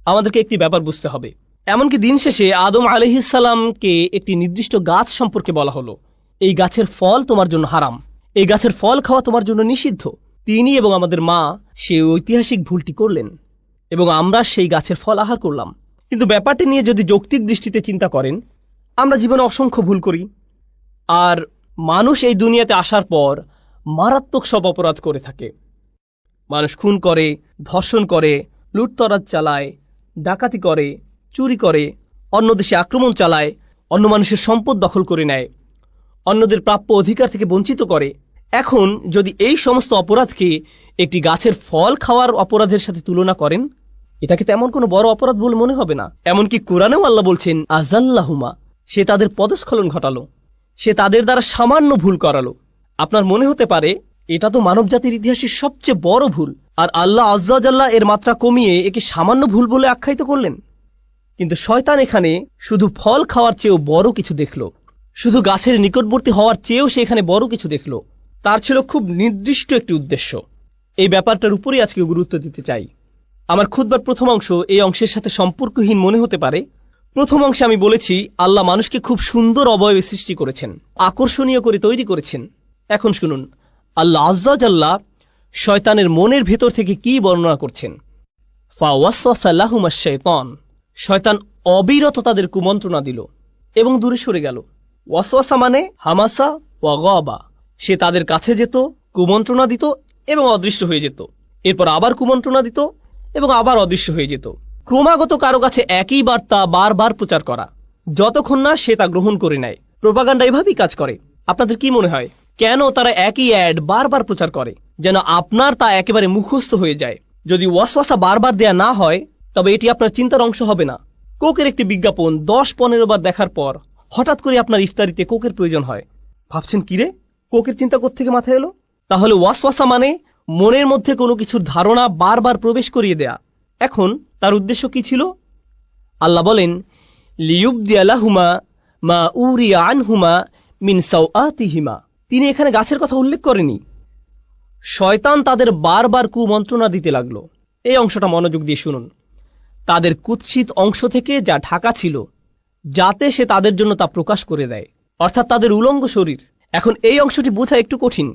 S3: আমাদেরকে একটি ব্যাপার বুঝতে হবে। এমনকি দিন শেষে আদম আলাইহিসসালামকে একটি নির্দিষ্ট গাছ সম্পর্কে বলা হলো, এই গাছের ফল তোমার জন্য হারাম, এই গাছের ফল খাওয়া তোমার জন্য নিষিদ্ধ। তিনি এবং আমাদের মা সেই ঐতিহাসিক ভুলটি করলেন এবং আমরা সেই গাছের ফল আহার করলাম। কিন্তু ব্যাপারটি নিয়ে যদি যৌক্তিক দৃষ্টিতে চিন্তা করেন, আমরা জীবনে অসংখ্য ভুল করি, আর মানুষ এই দুনিয়াতে আসার পর মারাত্মক সব অপরাধ করে থাকে। মানুষ খুন করে, ধর্ষণ করে, লুটতরাজ চালায়, ডাকাতি করে, চুরি করে, অন্য দেশে আক্রমণ চালায়, অন্য মানুষের সম্পদ দখল করে নেয়, অন্যদের প্রাপ্য অধিকার থেকে বঞ্চিত করে। এখন যদি এই সমস্ত অপরাধকে একটি গাছের ফল খাওয়ার অপরাধের সাথে তুলনা করেন, এটাকে তেমন কোনো বড় অপরাধ বলে মনে হবে না। এমনকি কোরআনেও আল্লাহ বলছেন, আযাল্লাহুমা, সে তাদের পদস্খলন ঘটালো, সে তাদের দ্বারা সামান্য ভুল করালো। আপনার মনে হতে পারে এটা তো মানবজাতির ইতিহাসের সবচেয়ে বড় ভুল, আর আল্লাহ আজ্জা ওয়া জাল্লা এর মাত্রা কমিয়ে একে সামান্য ভুল বলে আখ্যায়িত করলেন। কিন্তু শয়তান এখানে শুধু ফল খাওয়ার চেয়েও বড় কিছু দেখল, শুধু গাছের নিকটবর্তী হওয়ার চেয়েও সে এখানে বড় কিছু দেখল। তার ছিল খুব নির্দিষ্ট একটি উদ্দেশ্য। এই ব্যাপারটার উপরেই আজকে গুরুত্ব দিতে চাই। আমার খুতবার প্রথম অংশ এই অংশের সাথে সম্পর্কহীন মনে হতে পারে। প্রথম অংশে আমি বলেছি আল্লাহ মানুষকে খুব সুন্দর অবয়বে সৃষ্টি করেছেন, আকর্ষণীয় করে তৈরি করেছেন। এখন শুনুন আল্লাহ আজ্জা ওয়া জাল্লা শয়তানের মনের ভেতর থেকে কি বর্ণনা করছেন। ফাওয়াসওয়াসা লাহুমাশ শাইতান, শয়তান অবিরত তাদের কুমন্ত্রণা দিল এবং দূরে সরে গেল। ওয়াসওয়াসা মানে হামাসা ওয়া গাবা, সে তাদের কাছে যেত, কুমন্ত্রণা দিত এবং অদৃশ্য হয়ে যেত, এরপর আবার কুমন্ত্রণা দিত এবং আবার অদৃশ্য হয়ে যেত। ক্রমাগত কারো কাছে একই বার্তা বারবার প্রচার করা, যতক্ষণ না সে তা গ্রহণ করে নেয়। প্রোপাগান্ডা এভাবেই কাজ করে। আপনাদের কি মনে হয় কেন তারা একই অ্যাড বারবার প্রচার করে, যেন আপনার তা একেবারে মুখস্থ হয়ে যায়? যদি ওয়াসওয়াসা বারবার দেয়া না হয় তবে এটি আপনার চিন্তার অংশ হবে না। কোকের একটি বিজ্ঞাপন 10-15 বার দেখার পর হঠাৎ করে আপনার ইফতারিতে কোকের প্রয়োজন হয়। ভাবছেন কিরে, কোকের চিন্তা কোত্থেকে মাথায় এলো? তাহলে ওয়াসওয়াসা মানে মনের মধ্যে কোনো কিছুর ধারণা বারবার প্রবেশ করিয়ে দেয়া। এখন তার উদ্দেশ্য কি ছিল? আল্লাহ বলেন, লিয়ুবদিয়া লাহুমা মা উরিয়া আনহুমা মিন সাওআতিহিমা। তিনি এখানে গাছের কথা উল্লেখ করেনি। শয়তান তাদের বারবার কুমন্ত্রণা দিতে লাগলো। এই অংশটা মনোযোগ দিয়ে শুনুন। তাদের কুৎসিত অংশ থেকে যা ঢাকা ছিল, যাতে সে তাদের জন্য তা প্রকাশ করে দেয়, অর্থাৎ তাদের উলঙ্গ শরীর। এখন এই অংশটি বোঝা একটু কঠিন,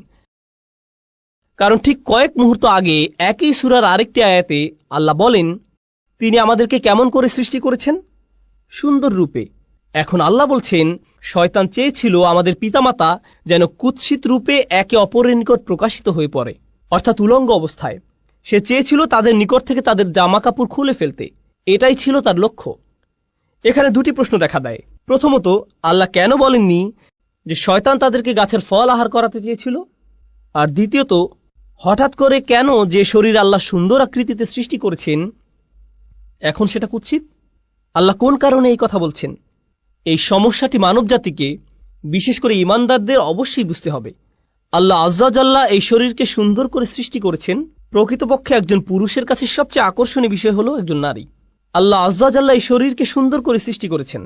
S3: কারণ ঠিক কয়েক মুহূর্ত আগে একই সূরার আরেকটি আয়াতে আল্লাহ বলেন তিনি আমাদেরকে কেমন করে সৃষ্টি করেছেন? সুন্দর রূপে। এখন আল্লাহ বলছেন শয়তান চেয়েছিল আমাদের পিতামাতা যেন কুৎসিত রূপে একে অপরের নিকট প্রকাশিত হয়ে পড়ে, অর্থাৎ উলঙ্গ অবস্থায়। সে চেয়েছিল তাদের নিকট থেকে তাদের জামা কাপড় খুলে ফেলতে। এটাই ছিল তার লক্ষ্য। এখানে দুটি প্রশ্ন দেখা দেয়। প্রথমত, আল্লাহ কেন বলেননি যে শয়তান তাদেরকে গাছের ফল আহার করাতে চেয়েছিল? আর দ্বিতীয়ত, হঠাৎ করে কেন যে শরীর আল্লাহ সুন্দর আকৃতিতে সৃষ্টি করেছেন এখন সেটা কুৎসিত? আল্লাহ কোন কারণে এই কথা বলছেন? এই সমস্যাটি মানবজাতিকে, বিশেষ করে ঈমানদারদের অবশ্যই বুঝতে হবে। আল্লাহ আজ্জা ওয়া জাল্লা এই শরীরকে সুন্দর করে সৃষ্টি করেছেন। প্রকৃতপক্ষে একজন পুরুষের কাছে সবচেয়ে আকর্ষণীয় বিষয় হলো একজন নারী। আল্লাহ আজ্জা ওয়া জাল্লা এই শরীরকে সুন্দর করে সৃষ্টি করেছেন।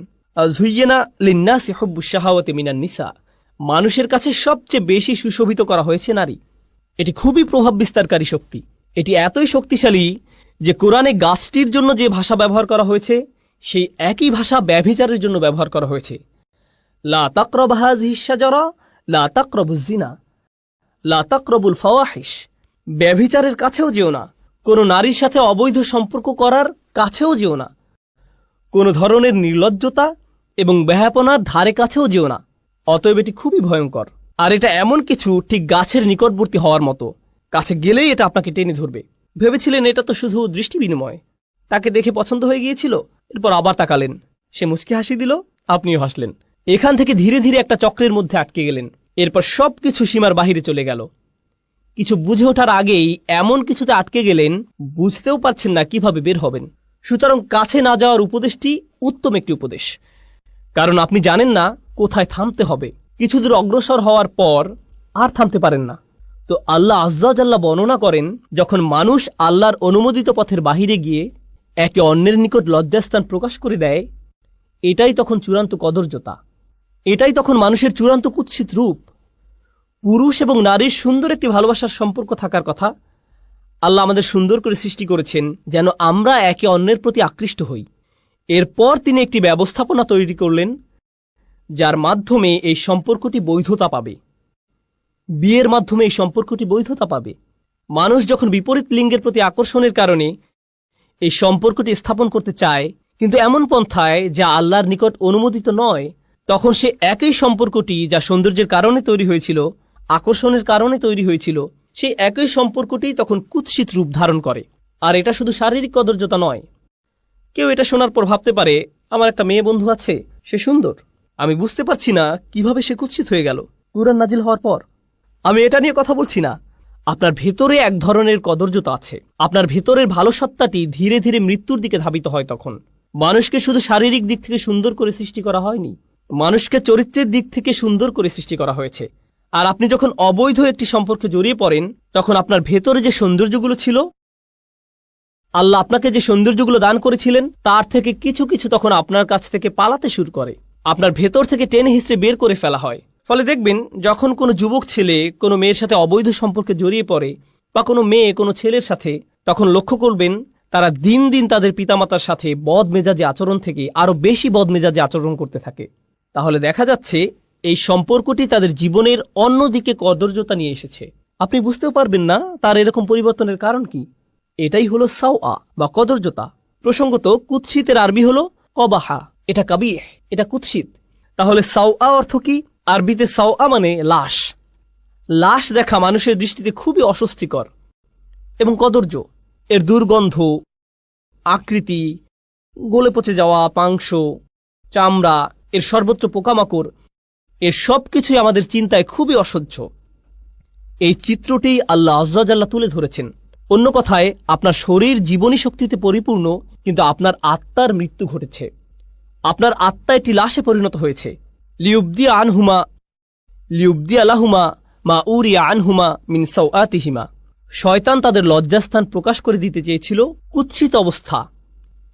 S3: যুয়্যিনা লিন্নাসি হুব্বুশ শাহাওয়াতি মিনান নিসা, মানুষের কাছে সবচেয়ে বেশি সুশোভিত করা হয়েছে নারী। এটি খুবই প্রভাব বিস্তারকারী শক্তি। এটি এতই শক্তিশালী যে কোরআনে গাছটির জন্য যে ভাষা ব্যবহার করা হয়েছে সেই একই ভাষা ব্যভিচারের জন্য ব্যবহার করা হয়েছে। লা তাকরাবু হাযিহিশ শাজারা লা তাকরাবুজ জিনা লা তাকরাবুল ফাওয়াহিশ। ব্যভিচারের কাছেও যেও না, কোনো নারীর সাথে অবৈধ সম্পর্ক করার কাছেও যেও না, কোনো ধরনের নির্লজ্জতা এবং বেহায়াপনার ধারে কাছেও যেও না। অতএব এটি খুবই ভয়ঙ্কর। আর এটা এমন কিছু ঠিক গাছের নিকটবর্তী হওয়ার মতো, কাছে গেলেই এটা আপনাকে টেনে ধরবে। ভেবেছিলেন এটা তো শুধু দৃষ্টি বিনিময়, তাকে দেখে পছন্দ হয়ে গিয়েছিল, এরপর আবার তাকালেন, সে মুচকি হাসি দিল, আপনিও হাসলেন। এখান থেকে ধীরে ধীরে একটা চক্রের মধ্যে আটকে গেলেন। এরপর সবকিছু সীমার বাহিরে চলে গেল। কিছু বুঝে ওঠার আগেই এমন কিছুতে আটকে গেলেন, বুঝতেও পারছেন না কিভাবে বের হবেন। সুতরাং কাছে না যাওয়ার উপদেশটি উত্তম একটি উপদেশ, কারণ আপনি জানেন না কোথায় থামতে হবে। কিছু দূর অগ্রসর হওয়ার পর আর থামতে পারেন না। তো আল্লাহ আজ্জা ওয়া জাল্লা বর্ণনা করেন, যখন মানুষ আল্লাহর অনুমোদিত পথের বাহিরে গিয়ে একে অন্যের নিকট লজ্জাস্থান প্রকাশ করে দেয়, এটাই তখন চূড়ান্ত কদর্যতা, এটাই তখন মানুষের চূড়ান্ত কুৎসিত রূপ। পুরুষ এবং নারীর সুন্দর একটি ভালোবাসার সম্পর্ক থাকার কথা। আল্লাহ আমাদের সুন্দর করে সৃষ্টি করেছেন যেন আমরা একে অন্যের প্রতি আকৃষ্ট হই। এরপর তিনি একটি ব্যবস্থাপনা তৈরি করলেন যার মাধ্যমে এই সম্পর্কটি বৈধতা পাবে। বিয়ের মাধ্যমে এই সম্পর্কটি বৈধতা পাবে। মানুষ যখন বিপরীত লিঙ্গের প্রতি আকর্ষণের কারণে এই সম্পর্কটি স্থাপন করতে চায়, কিন্তু এমন পন্থায় যা আল্লাহর নিকট অনুমোদিত নয়, তখন সে একই সম্পর্কটি যা সৌন্দর্যের কারণে তৈরি হয়েছিল, আকর্ষণের কারণে তৈরি হয়েছিল, সেই একই সম্পর্কটি তখন কুৎসিত রূপ ধারণ করে। আর এটা শুধু শারীরিক কদর্যতা নয়। কেউ এটা শোনার পর ভাবতে পারে, আমার একটা মেয়ে বন্ধু আছে, সে সুন্দর, আমি বুঝতে পারছি না কিভাবে সে কুৎসিত হয়ে গেল কুরআন নাজিল হওয়ার পর। আমি এটা নিয়ে কথা বলছি না। আপনার ভেতরে এক ধরনের কদর্যতা আছে। আপনার ভেতরের ভালো সত্তাটি ধীরে ধীরে মৃত্যুর দিকে ধাবিত হয়। তখন মানুষকে শুধু শারীরিক দিক থেকে সুন্দর করে সৃষ্টি করা হয়নি, মানুষকে চরিত্রের দিক থেকে সুন্দর করে সৃষ্টি করা হয়েছে। আর আপনি যখন অবৈধ একটি সম্পর্কে জড়িয়ে পড়েন, তখন আপনার ভেতরে যে সৌন্দর্যগুলো ছিল, আল্লাহ আপনাকে যে সৌন্দর্যগুলো দান করেছিলেন, তার থেকে কিছু কিছু তখন আপনার কাছ থেকে পালাতে শুরু করে। আপনার ভেতর থেকে টেনে হিঁচড়ে বের করে ফেলা হয়। ফলে দেখবেন, যখন কোনো যুবক ছেলে কোনো মেয়ের সাথে অবৈধ সম্পর্কে জড়িয়ে পড়ে, বা কোনো মেয়ে কোনো ছেলের সাথে, তখন লক্ষ্য করবেন তারা দিন দিন তাদের পিতামাতার সাথে বদমেজাজি আচরণ থেকে আরো বেশি বদমেজাজি আচরণ করতে থাকে। তাহলে দেখা যাচ্ছে এই সম্পর্কটি তাদের জীবনের অন্যদিকে কদর্যতা নিয়ে এসেছে। আপনি বুঝতেও পারবেন না তার এরকম পরিবর্তনের কারণ কি। এটাই হলো সাওয়া বা কদর্যতা। প্রসঙ্গত, কুৎসিতের আরবি হলো কবাহা, এটা কাবিহ, এটা কুৎসিত। তাহলে সাওয়া অর্থ কি? আরবিতে সাওয়া মানে লাশ। লাশ দেখা মানুষের দৃষ্টিতে খুবই অস্বস্তিকর এবং কদর্য। এর দুর্গন্ধ, আকৃতি, গলে পচে যাওয়া মাংস, চামড়া, এর সর্বোচ্চ পোকামাকড়, এর সবকিছুই আমাদের চিন্তায় খুবই অসহ্য। এই চিত্রটি আল্লাহ আজ্জা ওয়া জাল্লা তুলে ধরেছেন। অন্য কথায়, আপনার শরীর জীবনী শক্তিতে পরিপূর্ণ, কিন্তু আপনার আত্মার মৃত্যু ঘটেছে। আপনার আত্মা একটি লাশে পরিণত হয়েছে। লিউবদি আলাহুমা মা উরিয়া আনহুমা মিন সাওআতিহিমা। শয়তান তাদের লজ্জাস্থান প্রকাশ করে দিতে চেয়েছিল, কুৎসিত অবস্থা।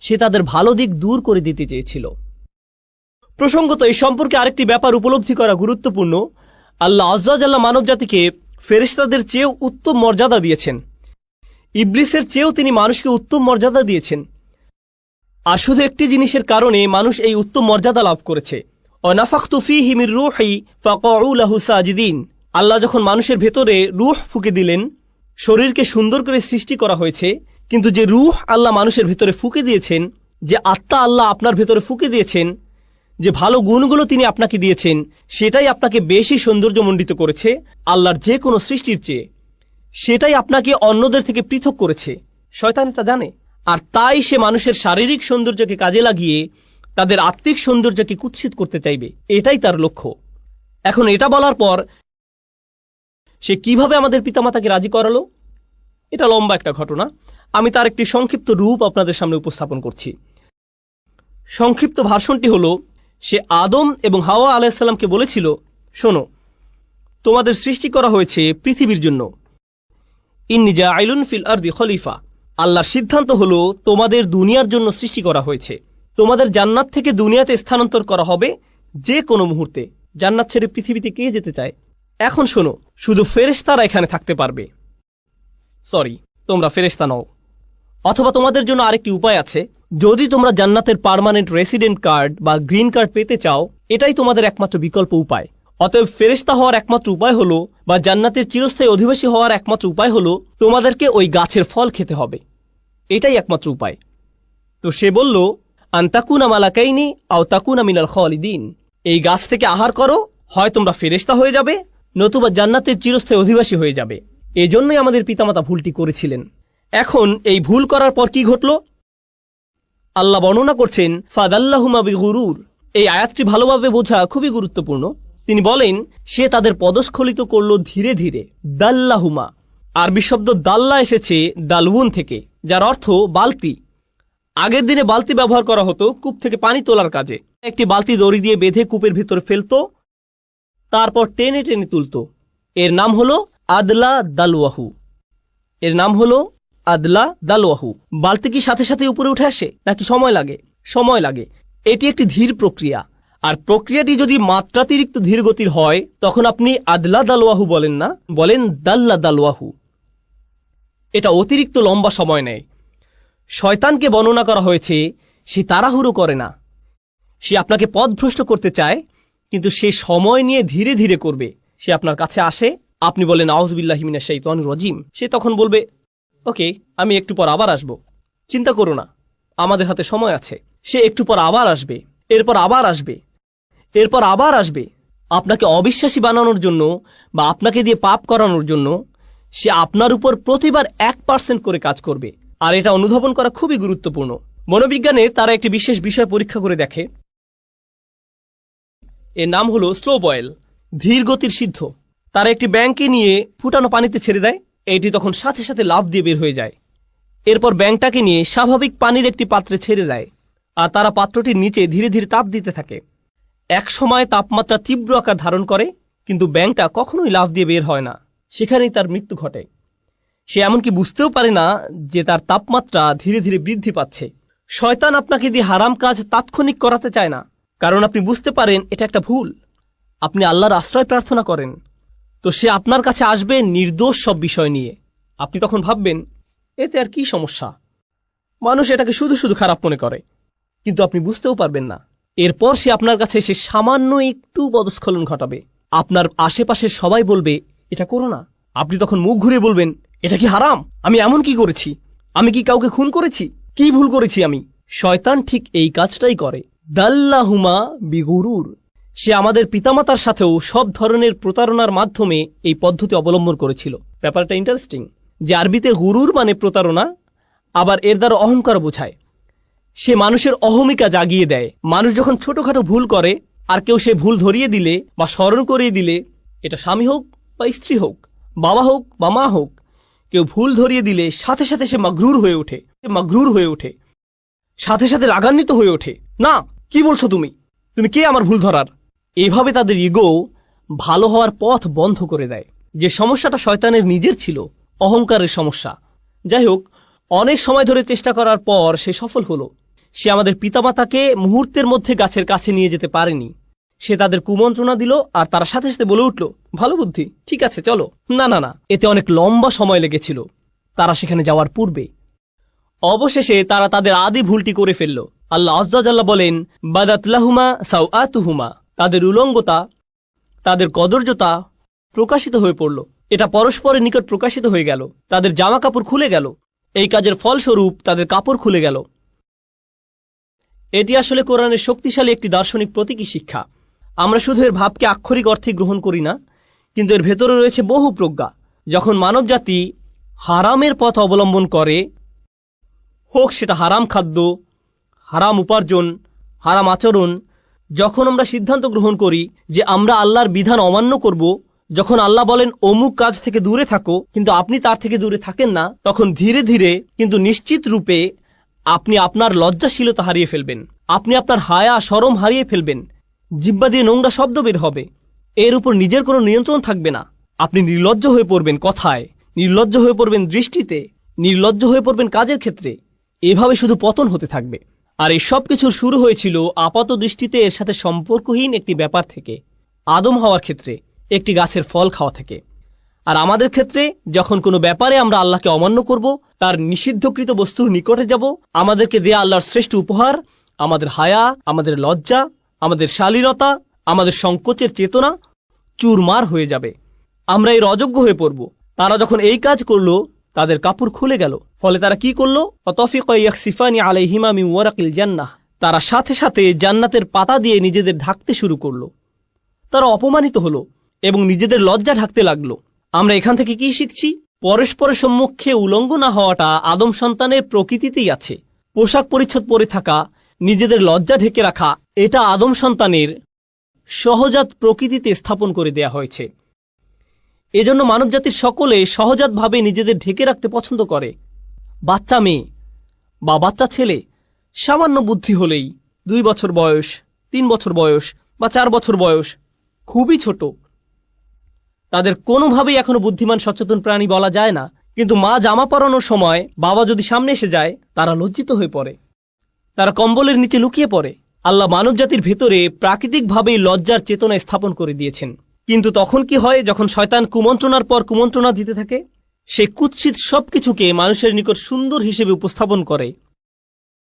S3: সে তাদের ভালো দিক দূর করে দিতে চেয়েছিল। প্রসঙ্গত, এই সম্পর্কে আরেকটি ব্যাপার উপলব্ধি করা গুরুত্বপূর্ণ। আল্লাহ আজ্জা ওয়া জাল্লা মানব জাতিকে ফেরেশতাদের চেয়েও উত্তম মর্যাদা দিয়েছেন। ইবলিসের চেয়েও তিনি মানুষকে উত্তম মর্যাদা দিয়েছেন। আর শুধু একটি জিনিসের কারণে মানুষ এই উত্তম মর্যাদা লাভ করেছে। অনাফাখতু ফীহি মির রূহি ফাকাউ লাহু সাজিদিন। আল্লাহ যখন মানুষের ভেতরে রূহ ফুঁকে দিলেন, শরীরকে সুন্দর করে সৃষ্টি করা হয়েছে, কিন্তু যে রূহ আল্লাহ মানুষের ভেতরে ফুঁকে দিয়েছেন, যে আত্মা আল্লাহ আপনার ভেতরে ফুঁকে দিয়েছেন, যে ভালো গুণগুলো তিনি আপনাকে দিয়েছেন, সেটাই আপনাকে বেশি সৌন্দর্যমণ্ডিত করেছে আল্লাহর যে কোনো সৃষ্টির চেয়ে। সেটাই আপনাকে অন্যদের থেকে পৃথক করেছে। শয়তান এটা জানে, আর তাই সে মানুষের শারীরিক সৌন্দর্যকে কাজে লাগিয়ে তাদের আত্মিক সৌন্দর্যকে কুৎসিত করতে চাইবে। এটাই তার লক্ষ্য। এখন এটা বলার পর সে কিভাবে আমাদের পিতামাতাকে রাজি করালো, এটা লম্বা একটা ঘটনা। আমি তার একটি সংক্ষিপ্ত রূপ আপনাদের সামনে উপস্থাপন করছি। সংক্ষিপ্ত ভাষণটি হলো, সে আদম এবং হাওয়া আলাইহিসসালামকে বলেছিল, শোনো, তোমাদের সৃষ্টি করা হয়েছে পৃথিবীর জন্য। ইন্নী জাইলুন ফিল আরদি খলিফা। আল্লাহর সিদ্ধান্ত হলো তোমাদের দুনিয়ার জন্য সৃষ্টি করা হয়েছে। তোমাদের জান্নাত থেকে দুনিয়াতে স্থানান্তর করা হবে যে কোনো মুহূর্তে। জান্নাত ছেড়ে পৃথিবীতে কে যেতে চায়? এখন শোনো, শুধু ফেরেশতারা এখানে থাকতে পারবে। সরি, তোমরা ফেরেশতা নও। অথবা তোমাদের জন্য আরেকটি উপায় আছে। যদি তোমরা জান্নাতের পার্মানেন্ট রেসিডেন্ট কার্ড বা গ্রিন কার্ড পেতে চাও, এটাই তোমাদের একমাত্র বিকল্প উপায়। অতএব ফেরেশতা হওয়ার একমাত্র উপায় হলো, বা জান্নাতের চিরস্থায়ী অধিবাসী হওয়ার একমাত্র উপায় হলো, তোমাদেরকে ওই গাছের ফল খেতে হবে। এটাই একমাত্র উপায়। তো সে বলল, আনতাকুনা মালাকাইনি আও তাকুনা মিনাল খালিদিন। এই গাছ থেকে আহার করো, হয় তোমরা ফেরেশতা হয়ে যাবে, নতুবা জান্নাতের চিরস্থায়ী অধিবাসী হয়ে যাবে। এজন্যই আমাদের পিতামাতা ভুলটি করেছিলেন। এখন এই ভুল করার পর কি ঘটল? আল্লাহ বর্ণনা করছেন, ফাদাল্লাহুমা বিগুরুর। এই আয়াতটি ভালোভাবে বোঝা খুবই গুরুত্বপূর্ণ। তিনি বলেন, সে তাদের পদস্খলিত করল ধীরে ধীরে। দাল্লাহুমা, আরবি শব্দ দাল্লা এসেছে দালউন থেকে, যার অর্থ বালতি। আগের দিনে বালতি ব্যবহার করা হতো কূপ থেকে পানি তোলার কাজে। একটি বালতি দড়ি দিয়ে বেঁধে কূপের ভিতরে ফেলতো, তারপর টেনে টেনে তুলতো। এর নাম হলো আদলা দালওয়াহু। এর নাম হলো আদলা দালওয়াহু। বালতি কি সাথে সাথে উপরে উঠে আসে নাকি সময় লাগে? সময় লাগে। এটি একটি ধীর প্রক্রিয়া, আর প্রক্রিয়াটি যদি মাত্রাতিরিক্ত ধীর গতির হয় তখন আপনি আদলা দালওয়াহু বলেন না, বলেন দাল্লা দালওয়াহু। এটা অতিরিক্ত লম্বা সময় নেয়। শয়তানকে বর্ণনা করা হয়েছে, সে তাড়াহুড়ো করে না, সে আপনাকে পথভ্রষ্ট করতে চায়, কিন্তু সে সময় নিয়ে ধীরে ধীরে করবে। সে আপনার কাছে আসে, আপনি বলেন আউযুবিল্লাহি মিনাশ শাইতানির রাজিম, সে তখন বলবে, ওকে, আমি একটু পর আবার আসব, চিন্তা করো না, আমাদের হাতে সময় আছে। সে একটু পর আবার আসবে, এরপর আবার আসবে, এরপর আবার আসবে, আপনাকে অবিশ্বাসী বানানোর জন্য বা আপনাকে দিয়ে পাপ করানোর জন্য। সে আপনার উপর প্রতিবার 1% করে কাজ করবে, আর এটা অনুধাবন করা খুবই গুরুত্বপূর্ণ। মনোবিজ্ঞানে তারা একটি বিশেষ বিষয় পরীক্ষা করে দেখে, এর নাম হলো স্লো বয়েল, ধীর গতির সিদ্ধ। তারা একটি ব্যাঙকে নিয়ে ফুটানো পানিতে ছেড়ে দেয়, এটি তখন সাথে সাথে লাফ দিয়ে বের হয়ে যায়। এরপর ব্যাঙটাকে নিয়ে স্বাভাবিক পানির একটি পাত্রে ছেড়ে দেয়, আর তারা পাত্রটির নিচে ধীরে ধীরে তাপ দিতে থাকে। এক সময় তাপমাত্রা তীব্র আকার ধারণ করে, কিন্তু ব্যাঙটা কখনোই লাফ দিয়ে বের হয় না, সেখানেই তার মৃত্যু ঘটে। সে এমনকি বুঝতেও পারে না যে তার তাপমাত্রা ধীরে ধীরে বৃদ্ধি পাচ্ছে। শয়তান আপনাকে দিয়ে হারাম কাজ তাৎক্ষণিক করাতে চায় না, কারণ আপনি বুঝতে পারেন এটা একটা ভুল। আপনি আল্লাহর আশ্রয় প্রার্থনা করেন, তো সে আপনার কাছে আসবে নির্দোষ সব বিষয় নিয়ে। আপনি তখন ভাববেন, এতে আর কি সমস্যা, মানুষ এটাকে শুধু শুধু খারাপ মনে করে, কিন্তু আপনি বুঝতেও পারবেন না। এরপর সে আপনার কাছে এসে সামান্য একটু পদস্খলন ঘটাবে, আপনার আশেপাশের সবাই বলবে এটা করো না। আপনি তখন মুখ ঘুরে বলবেন, এটা কি হারাম? আমি এমন কি করেছি? আমি কি কাউকে খুন করেছি? কি ভুল করেছি আমি? শয়তান ঠিক এই কাজটাই করে। দাল্লাহুমা বিগুরুর। সে আমাদের পিতামাতার সাথেও সব ধরনের প্রতারণার মাধ্যমে এই পদ্ধতি অবলম্বন করেছিল। ব্যাপারটা ইন্টারেস্টিং যে আরবিতে গুরুর মানে প্রতারণা, আবার এর দ্বারা অহংকার বোঝায়। সে মানুষের অহমিকা জাগিয়ে দেয়। মানুষ যখন ছোটখাটো ভুল করে, আর কেউ সে ভুল ধরিয়ে দিলে বা স্মরণ করিয়ে দিলে, এটা স্বামী হোক বা স্ত্রী হোক, বাবা হোক বা মা হোক, কেউ ভুল ধরিয়ে দিলে সাথে সাথে সে মাগরুর হয়ে ওঠে, সাথে সাথে রাগান্বিত হয়ে ওঠে। না, কি বলছো তুমি? তুমি কে আমার ভুল ধরার? এভাবে তাদের ইগো ভালো হওয়ার পথ বন্ধ করে দেয়। যে সমস্যাটা শয়তানের নিজের ছিল, অহংকারের সমস্যা। যাই হোক, অনেক সময় ধরে চেষ্টা করার পর সে সফল হলো। সে আমাদের পিতামাতাকে মুহূর্তের মধ্যে গাছের কাছে নিয়ে যেতে পারেনি। সে তাদের কুমন্ত্রণা দিল, আর তারা সাথে সাথে বলে উঠল, ভালো বুদ্ধি, ঠিক আছে চলো। না না না, এতে অনেক লম্বা সময় লেগেছিল তারা সেখানে যাওয়ার পূর্বে। অবশেষে তারা তাদের আদি ভুলটি করে ফেলল। আল্লাহ আযজা ওয়া জাল্লা বলেন, বাদাত লাহুমা সাওআতুহুমা। তাদের উলঙ্গতা, তাদের কদর্যতা প্রকাশিত হয়ে পড়ল। এটা পরস্পরের নিকট প্রকাশিত হয়ে গেল। তাদের জামা কাপড় খুলে গেল। এই কাজের ফলস্বরূপ তাদের কাপড় খুলে গেল। এটি আসলে কোরআনের শক্তিশালী একটি দার্শনিক প্রতীকী শিক্ষা। আমরা শুধু এর ভাবকে আক্ষরিক অর্থে গ্রহণ করি না, কিন্তু এর ভেতরে রয়েছে বহু প্রজ্ঞা। যখন মানবজাতি হারামের পথ অবলম্বন করে, হোক সেটা হারাম খাদ্য, হারাম উপার্জন, হারাম আচরণ, যখন আমরা সিদ্ধান্ত গ্রহণ করি যে আমরা আল্লাহর বিধান অমান্য করব, যখন আল্লাহ বলেন অমুক কাজ থেকে দূরে থাকো, কিন্তু আপনি তার থেকে দূরে থাকেন না, তখন ধীরে ধীরে কিন্তু নিশ্চিত রূপে আপনি আপনার লজ্জাশীলতা হারিয়ে ফেলবেন। আপনি আপনার হায়া শরম হারিয়ে ফেলবেন। জিহ্বা দিয়ে নোংরা শব্দ বের হবে। এর উপর নিজের কোনো নিয়ন্ত্রণ থাকবে না। আপনি নির্লজ্জ হয়ে পড়বেন কথায়, নির্লজ্জ হয়ে পড়বেন দৃষ্টিতে, নির্লজ্জ হয়ে পড়বেন কাজের ক্ষেত্রে। এভাবে শুধু পতন হতে থাকবে। আর এই সব কিছুর শুরু হয়েছিল আপাত দৃষ্টিতে এর সাথে সম্পর্কহীন একটি ব্যাপার থেকে, আদম হাওয়ার ক্ষেত্রে একটি গাছের ফল খাওয়া থেকে। আর আমাদের ক্ষেত্রে যখন কোনো ব্যাপারে আমরা আল্লাহকে অমান্য করব, তার নিষিদ্ধকৃত বস্তুর নিকটে যাব, আমাদেরকে দেয়া আল্লাহর শ্রেষ্ঠ উপহার, আমাদের হায়া, আমাদের লজ্জা, আমাদের শালীনতা, আমাদের সংকোচের চেতনা চুরমার হয়ে যাবে। আমরা এর অযোগ্য হয়ে পড়ব। তারা যখন এই কাজ করলো, তাদের কাপড় খুলে গেল। ফলে তারা কি করলো? অতফিকা ইয়াখসিফানি আলাইহিমা মিন ওয়ারাকিল জান্নাহ। তারা সাথে সাথে জান্নাতের পাতা দিয়ে নিজেদের ঢাকতে শুরু করলো। তারা অপমানিত হলো এবং নিজেদের লজ্জা ঢাকতে লাগলো। আমরা এখান থেকে কি শিখছি? পরস্পরের সম্মুখে উলঙ্গ না হওয়াটা আদম সন্তানের প্রকৃতিতেই আছে। পোশাক পরিচ্ছদ পরে থাকা নিজেদের লজ্জা ঢেকে রাখা, এটা আদম সন্তানের সহজাত প্রকৃতিতে স্থাপন করে দেয়া হয়েছে। এজন্য মানবজাতির সকলে সহজাতভাবে নিজেদের ঢেকে রাখতে পছন্দ করে। বাচ্চা মেয়ে বা বাচ্চা ছেলে সামান্য বুদ্ধি হলেই 2 বছর বয়স, 3 বছর বয়স বা 4 বছর বয়স, খুবই ছোট, তাদের কোনোভাবেই এখনো বুদ্ধিমান সচেতন প্রাণী বলা যায় না। কিন্তু মা জামা পরানোর সময় বাবা যদি সামনে এসে যায়, তারা লজ্জিত হয়ে পড়ে, তারা কম্বলের নিচে লুকিয়ে পড়ে। আল্লাহ মানবজাতির ভেতরে প্রাকৃতিকভাবেই লজ্জার চেতনা স্থাপন করে দিয়েছেন। কিন্তু তখন কি হয়, যখন শয়তান কুমন্ত্রণার পর কুমন্ত্রণা দিতে থাকে, সে কুৎসিত সবকিছুকে মানুষের নিকট সুন্দর হিসেবে উপস্থাপন করে